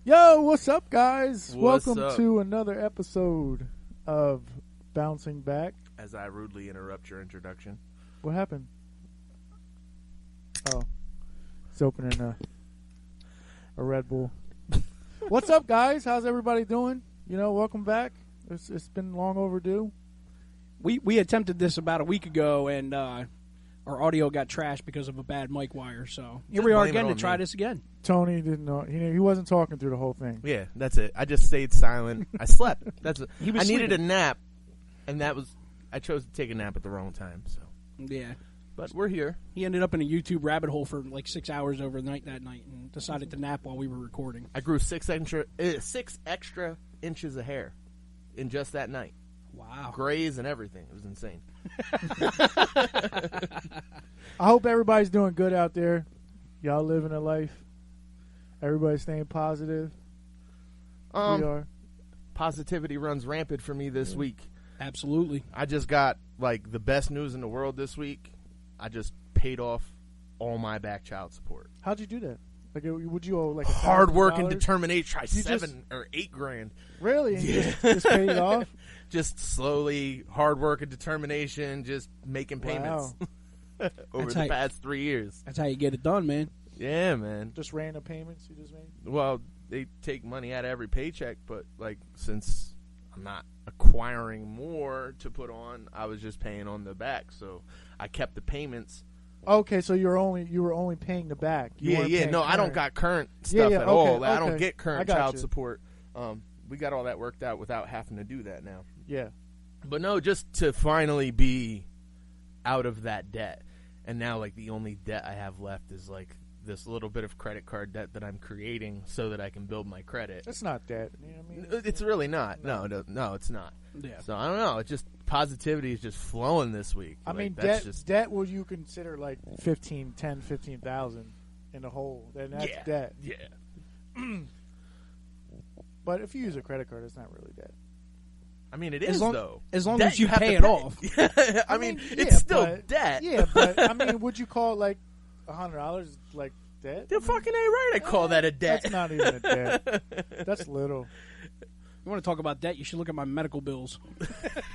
Yo, what's up, guys? What's Welcome up? to another episode of Bouncing Back. As I rudely interrupt your introduction. What happened? Oh, it's opening a Red Bull. What's up, guys? How's everybody doing? Welcome back. It's been long overdue. We attempted this about a week ago, and our audio got trashed because of a bad mic wire. So here we are again to try this again. Tony didn't know. He wasn't talking through the whole thing. Yeah, that's it. I just stayed silent. I slept. That's it. He was I needed a sleeping. nap, and I chose to take a nap at the wrong time. So, Yeah. but we're here. He ended up in a YouTube rabbit hole for like 6 hours overnight that night and decided to nap while we were recording. I grew 6 extra inches of hair in just that night. Wow. Grays and everything. It was insane. I hope everybody's doing good out there. Y'all living a life. Everybody's staying positive. We are. Positivity runs rampant for me this week. Absolutely. I just got like the best news in the world this week. I just paid off all my back child support. How'd you do that? Like, would you owe like Hard work and $1,000? determination. Try You 7 or 8 grand. Really? And you just paid it off? Just slowly, hard work and determination, just making payments over That's the how- past 3 years. That's how you get it done, man. Yeah, man. Just random payments you just made? Well, they take money out of every paycheck, but like since I'm not acquiring more to put on, I was just paying on the back, so I kept the payments. Okay, so you were only paying the back. You weren't paying No, I don't current. got current stuff yeah, at all. okay, Like, I don't okay. get I current got child you. support. We got all that worked out without having to do that now. Yeah. But no, just to finally be out of that debt. And now, like, the only debt I have left is, like, this little bit of credit card debt that I'm creating so that I can build my credit. It's not that. You know what I mean? It's really not. No, it's not. Yeah. So, I don't know. It's just positivity is just flowing this week. I mean, that's just... debt would you consider like 15,000 in the hole? Then that's yeah. debt. Yeah. But if you use a credit card, it's not really debt. I mean, it As is, long- though. as long Debt as you have pay to it off. I mean, yeah, it's still but- debt. Yeah, but I mean, would you call like $100 like debt? You're fucking ain't right. I call that a debt. That's not even a debt. That's little. You want to talk about debt, you should look at my medical bills.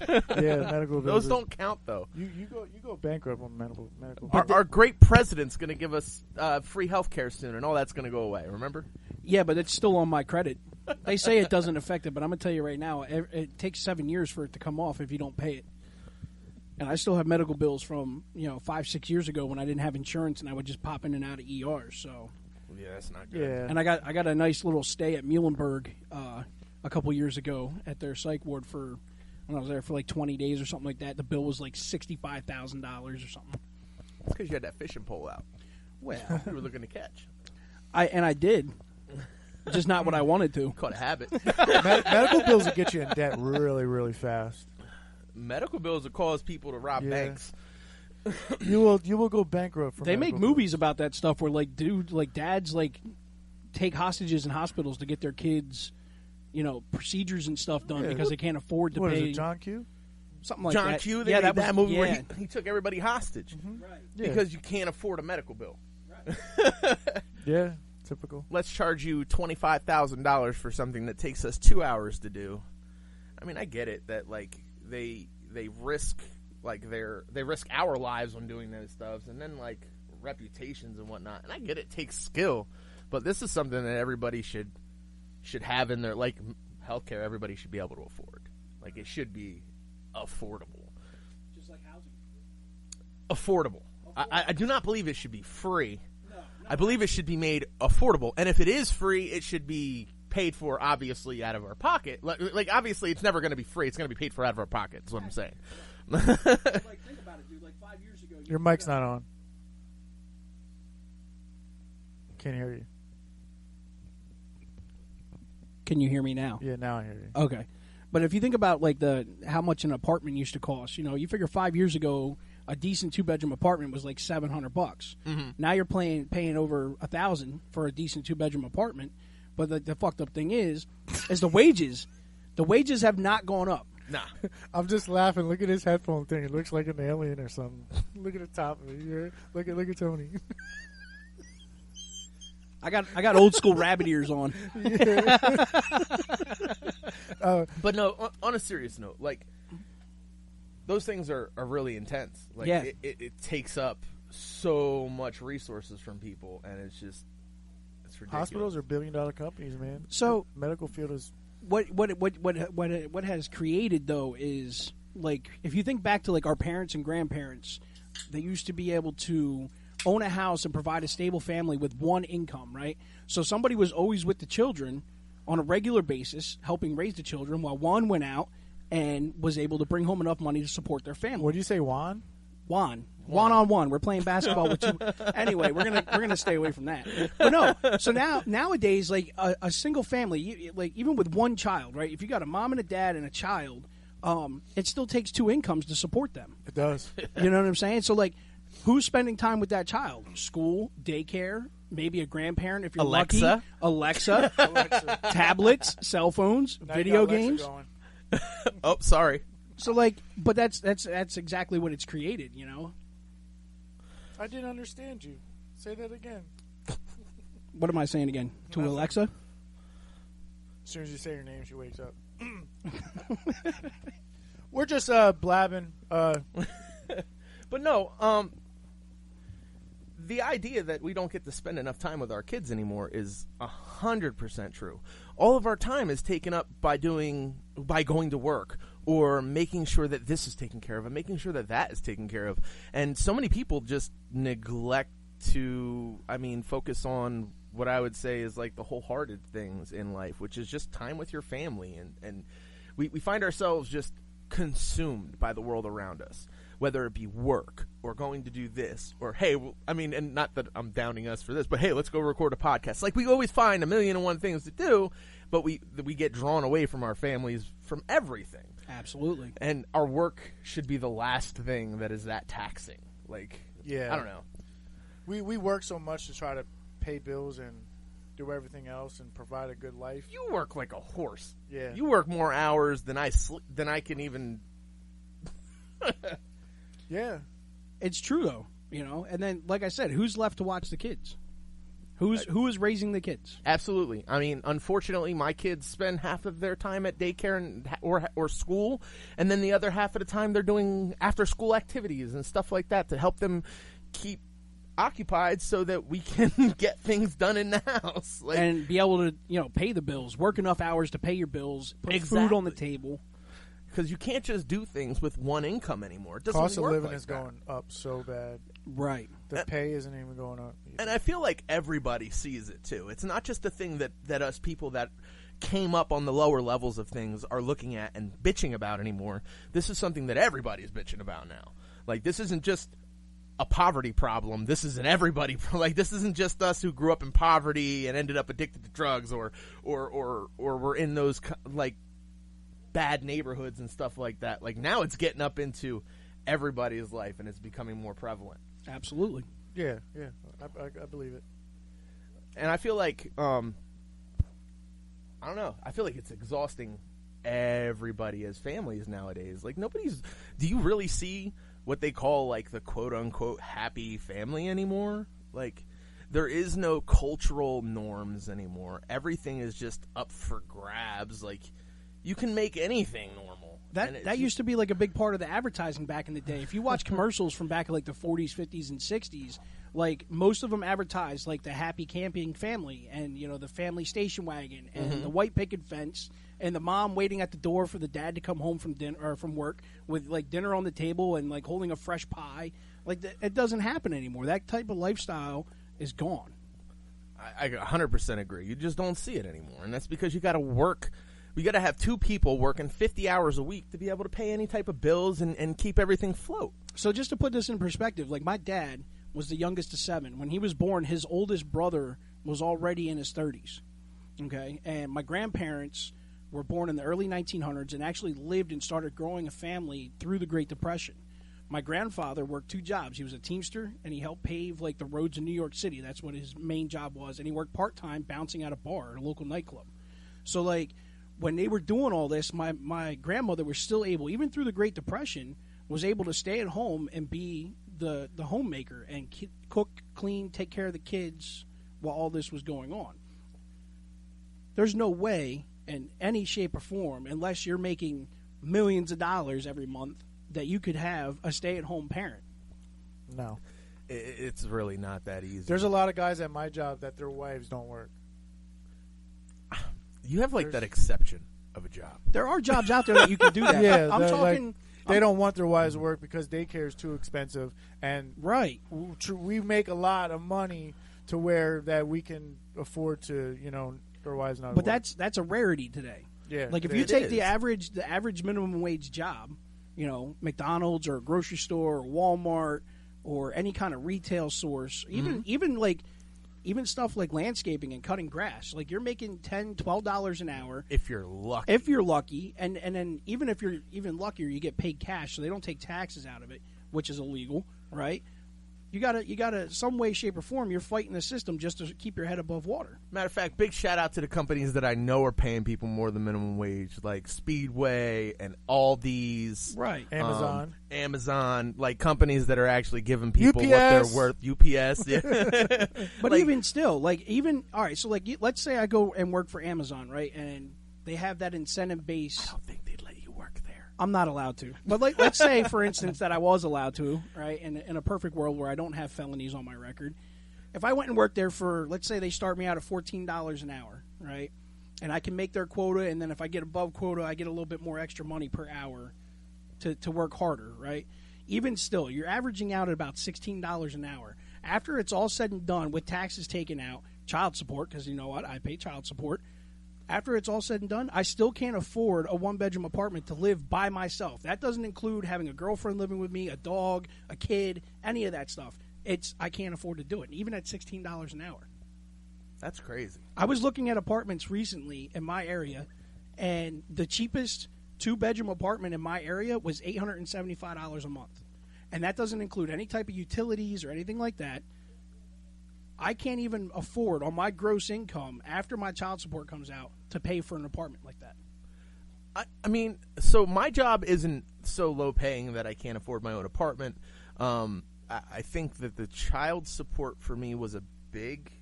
Yeah, medical bills. Those is- don't count, though. You go bankrupt on medical. Our great president's going to give us free health care soon, and all that's going to go away, remember? Yeah, but it's still on my credit. They say it doesn't affect it, but I'm going to tell you right now, it takes 7 years for it to come off if you don't pay it. And I still have medical bills from 5-6 years ago when I didn't have insurance and I would just pop in and out of ERs. So, Yeah, that's not good. Yeah. and I got a nice little stay at Muhlenberg a couple years ago at their psych ward for when I was there for like 20 days or something like that. The bill was like $65,000 or something. It's because you had that fishing pole out. Well, You were looking to catch. I did, just not what I wanted to. Caught a habit. Medical bills will get you in debt really, really fast. Medical bills will cause people to rob Yeah. banks. You will go bankrupt. From They make medical movies about that stuff where dads take hostages in hospitals to get their kids, procedures and stuff done Yeah. because they can't afford to What pay is it, John Q? something like John that. Q, they yeah, made that movie yeah. where he took everybody hostage Right. Yeah. because you can't afford a medical bill. Yeah, typical. Let's charge you $25,000 for something that takes us 2 hours to do. I mean, I get it that like they risk they risk our lives when doing those stuff, and then like reputations and whatnot. And I get it takes skill, but this is something that everybody should have in their like healthcare. Everybody should be able to afford. Like it should be affordable. Just like housing. Affordable. I do not believe it should be free. I believe it should be made affordable. And if it is free, it should be paid for, obviously, out of our pocket. Like obviously, it's never going to be free. It's going to be paid for out of our pocket, is what I'm saying. Like, think about it, dude. Like 5 years ago, Your mic's not on. Can't hear you. Can you hear me now? Yeah, now I hear you. Okay. But if you think about like how much an apartment used to cost, you figure 5 years ago a decent 2-bedroom apartment was like $700. Mm-hmm. Now you're paying over $1,000 for a decent 2-bedroom apartment. But the fucked up thing is the wages. The wages have not gone up. Nah. I'm just laughing. Look at his headphone thing. It looks like an alien or something. Look at the top of it. Look at Tony. I got old school rabbit ears on. But no, on a serious note, like those things are really intense. Like Yeah. it takes up so much resources from people, and it's ridiculous. Hospitals are billion-dollar companies, man. So the medical field is. What has created though is like if you think back to like our parents and grandparents, they used to be able to own a house and provide a stable family with one income, right? So somebody was always with the children on a regular basis, helping raise the children, while one went out and was able to bring home enough money to support their family. What do you say, Juan? One on one. We're playing basketball with two. Anyway, we're gonna stay away from that. But no. So nowadays, like a single family, like even with one child, right? If you got a mom and a dad and a child, it still takes two incomes to support them. It does. You know what I'm saying? So like, who's spending time with that child? School, daycare, maybe a grandparent if you're Alexa. lucky. Alexa, tablets, cell phones, Now you video got Alexa games. going. Oh, sorry. So like, but that's exactly what it's created, you know. I didn't understand you. Say that again. What am I saying again? To Nothing. Alexa? As soon as you say your name, she wakes up. We're just blabbing. But no, the idea that we don't get to spend enough time with our kids anymore is 100% true. All of our time is taken up by going to work or making sure that this is taken care of and making sure that that is taken care of. And so many people just neglect to, focus on what I would say is like the wholehearted things in life, which is just time with your family. And we find ourselves just consumed by the world around us, whether it be work or going to do this or, hey, and not that I'm downing us for this, but hey, let's go record a podcast. Like we always find 1,001 things to do, but we get drawn away from our families, from everything. Absolutely. And our work should be the last thing that is that taxing. Like, Yeah. I don't know. We work so much to try to pay bills and do everything else and provide a good life. You work like a horse. Yeah. You work more hours than I can even. Yeah. It's true though, you know. And then, like I said, who's left to watch the kids? Who is raising the kids? Absolutely. Unfortunately, my kids spend half of their time at daycare or school, and then the other half of the time they're doing after-school activities and stuff like that to help them keep occupied so that we can get things done in the house. Like, And be able to, pay the bills, work enough hours to pay your bills, put food on the table. because you can't just do things with one income anymore. It doesn't Cost of work living like is that. going up so bad. Right. The pay isn't even going up. And I feel like everybody sees it too. It's not just a thing that us people that came up on the lower levels of things are looking at and bitching about anymore. This is something that everybody's bitching about now. Like, this isn't just a poverty problem. This is an everybody like, this isn't just us who grew up in poverty and ended up addicted to drugs or were in those like bad neighborhoods and stuff like that. Like, now it's getting up into everybody's life and it's becoming more prevalent. Absolutely. Yeah. I believe it. And I feel like, I don't know. I feel like it's exhausting everybody as families nowadays. Like, do you really see what they call, like, the quote-unquote happy family anymore? Like, there is no cultural norms anymore. Everything is just up for grabs. Like, you can make anything normal. That used to be like a big part of the advertising back in the day. If you watch commercials from back in like the 40s, 50s, and 60s, like most of them advertised like the happy camping family and, the family station wagon and the white picket fence and the mom waiting at the door for the dad to come home from dinner or from work with like dinner on the table and like holding a fresh pie. Like it doesn't happen anymore. That type of lifestyle is gone. I 100% agree. You just don't see it anymore. And that's because you got to work. We got to have two people working 50 hours a week to be able to pay any type of bills and keep everything afloat. So just to put this in perspective, like my dad was the youngest of 7. When he was born, his oldest brother was already in his 30s. Okay? And my grandparents were born in the early 1900s and actually lived and started growing a family through the Great Depression. My grandfather worked 2 jobs. He was a Teamster, and he helped pave like the roads in New York City. That's what his main job was. And he worked part-time bouncing at a bar at a local nightclub. So, like, when they were doing all this, my grandmother was still able, even through the Great Depression, was able to stay at home and be the homemaker and cook, clean, take care of the kids while all this was going on. There's no way in any shape or form, unless you're making millions of dollars every month, that you could have a stay-at-home parent. No. It's really not that easy. There's a lot of guys at my job that their wives don't work. You have like that exception of a job. There are jobs out there that you can do that. Yeah, I'm they're talking. like, they don't want their wives to work because daycare is too expensive, and Right. we make a lot of money to where that we can afford to, their wives not. But work. that's a rarity today. Yeah, Like if it you is. take the average minimum wage job, McDonald's or a grocery store or Walmart or any kind of retail source, even stuff like landscaping and cutting grass, like you're making $10, $12 an hour If you're lucky. if you're lucky, and then even if you're even luckier, you get paid cash, so they don't take taxes out of it, which is illegal, right? You gotta some way, shape, or form, you're fighting the system just to keep your head above water. Matter of fact, big shout out to the companies that I know are paying people more than minimum wage, like Speedway and Aldi's. Right. Amazon. Like companies that are actually giving people UPS. what they're worth. UPS, yeah. But Like- even still, all right, so let's say I go and work for Amazon, right? And they have that incentive base. I don't think they'd let you work there. I'm not allowed to. But let's say, for instance, that I was allowed to, right? In a perfect world where I don't have felonies on my record. If I went and worked there for, let's say they start me out at $14 an hour, right? And I can make their quota, and then if I get above quota, I get a little bit more extra money per hour to work harder, right? Even still, you're averaging out at about $16 an hour. After it's all said and done, with taxes taken out, child support, because you know what? I pay child support. After it's all said and done, I still can't afford a one-bedroom apartment to live by myself. That doesn't include having a girlfriend living with me, a dog, a kid, any of that stuff. I can't afford to do it, even at $16 an hour. That's crazy. I was looking at apartments recently in my area, and the cheapest two-bedroom apartment in my area was $875 a month. And that doesn't include any type of utilities or anything like that. I can't even afford, on my gross income, after my child support comes out, to pay for an apartment like that. I mean, so my job isn't so low paying that I can't afford my own apartment. I think that the child support for me was a big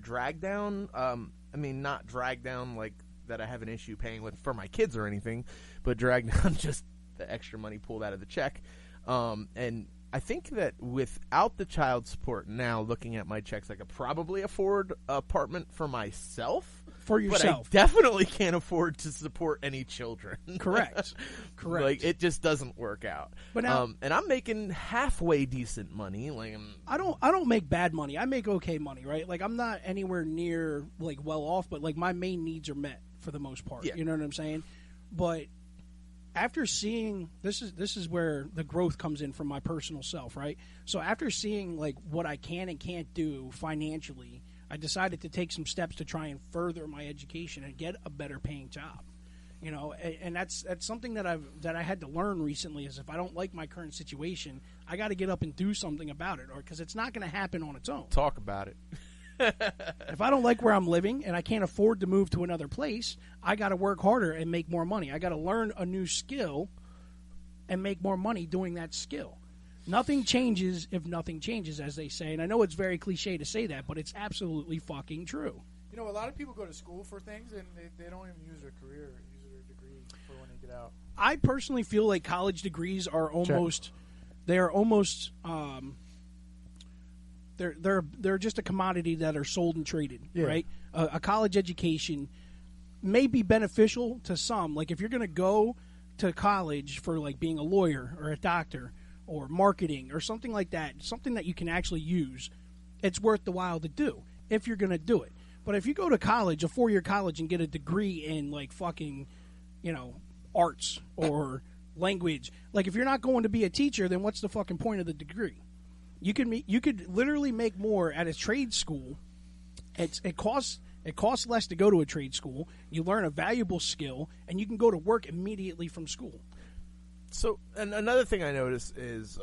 drag down. I mean, not drag down like that I have an issue paying with for my kids or anything, but drag down just the extra money pulled out of the check. And I think that without the child support now, looking at my checks, I could probably afford an apartment for myself. For yourself. But I definitely can't afford to support any children. Correct. Like, it just doesn't work out. But now, and I'm making halfway decent money. Like, I don't make bad money. I make okay money, right? Like, I'm not anywhere near, like, well off, but, like, my main needs are met for the most part. Yeah. You know what I'm saying? But after seeing, this is where the growth comes in from my personal self, right? So after seeing, like, what I can and can't do financially, I decided to take some steps to try and further my education and get a better paying job. You know, and that's something that I had to learn recently, is if I don't like my current situation, I got to get up and do something about it, or because it's not going to happen on its own. talk about it. If I don't like where I'm living and I can't afford to move to another place, I got to work harder and make more money. I got to learn a new skill and make more money doing that skill. Nothing changes if nothing changes, as they say. And I know it's very cliche to say that, but it's absolutely fucking true. You know, a lot of people go to school for things and they don't even use their career, use their degree for when they get out. I personally feel like college degrees are almost, they're almost, they're just a commodity that are sold and traded, right? A college education may be beneficial to some. Like if you're going to go to college for like being a lawyer or a doctor or marketing or something like that, something that you can actually use, it's worth the while to do if you're going to do it. But if you go to college, a 4-year college, and get a degree in like fucking, arts or language, like if you're not going to be a teacher, then what's the fucking point of the degree? You could literally make more at a trade school. It costs less to go to a trade school. You learn a valuable skill, and you can go to work immediately from school. So, and another thing I notice is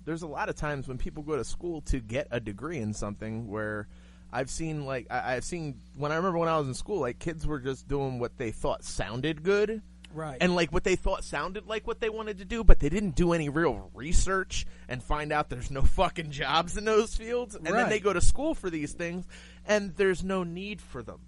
there's a lot of times when people go to school to get a degree in something where I've seen, like, I've seen when I remember when I was in school, like, kids were just doing what they thought sounded good. Right. And like what they thought sounded like what they wanted to do, but they didn't do any real research and find out there's no fucking jobs in those fields. And then Right. they go to school for these things, and there's no need for them.